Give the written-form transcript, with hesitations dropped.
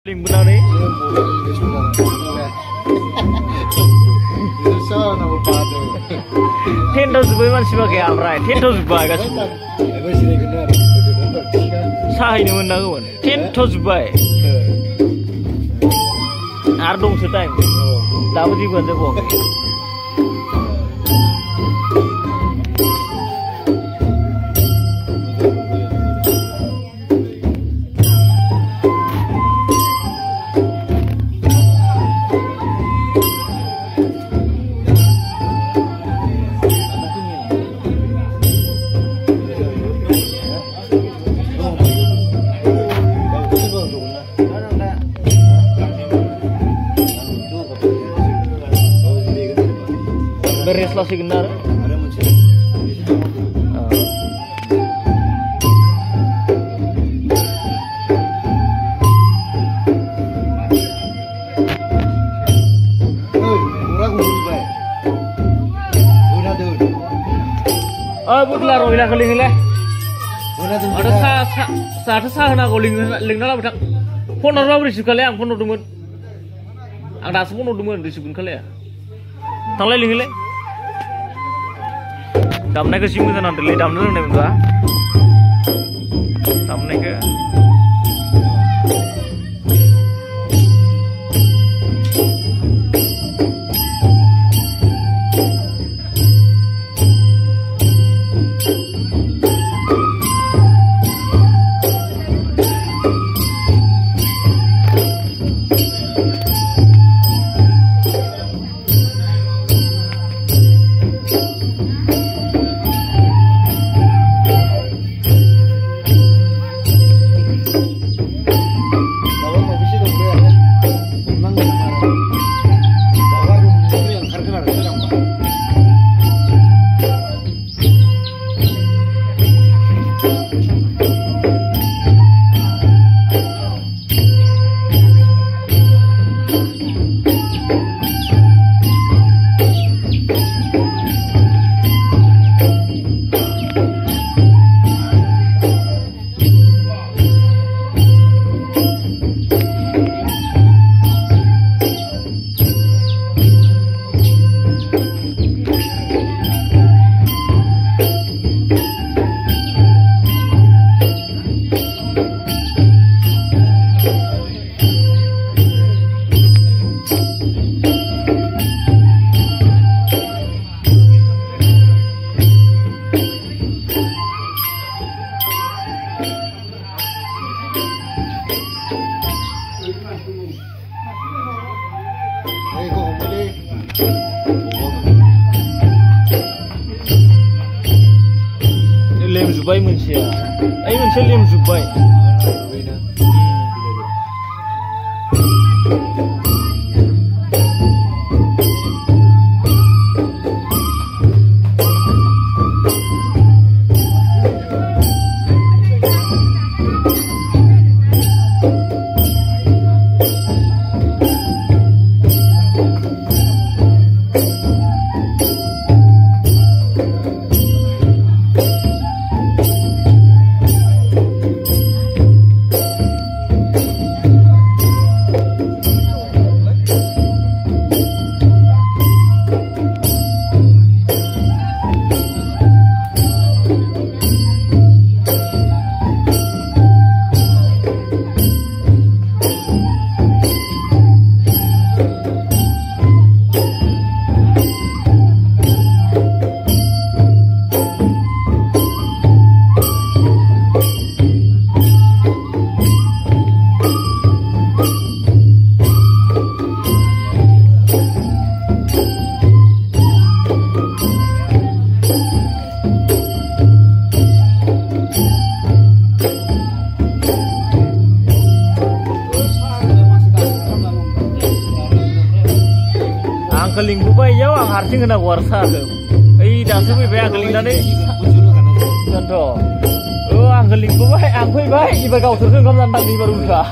Limbunane. Tento zubai manusia pakai apa? Tento zubai kan? Sah ini mana kawan? Tento zubai. Ardong setai. Tahu di mana tu? Beres lah sih benar. Bukan roh hilang keling lah. Ada sah nak keling lah betul. Phone orang berisik kali ang phone orang ang dah phone orang berisik kali ya. Tanglah ling lah. Damai ke simu sana terlihat damai tu ni benda. Damai ke. Lem zubai manusia. Ayo manusia lem zubai. Keling bubai jauh ang harcing kena warsa tu. Dah sepi bayar keling dah ni. Contoh. Ang keling bubai ang kui baik iba kau surun kau tentang ni baru dah.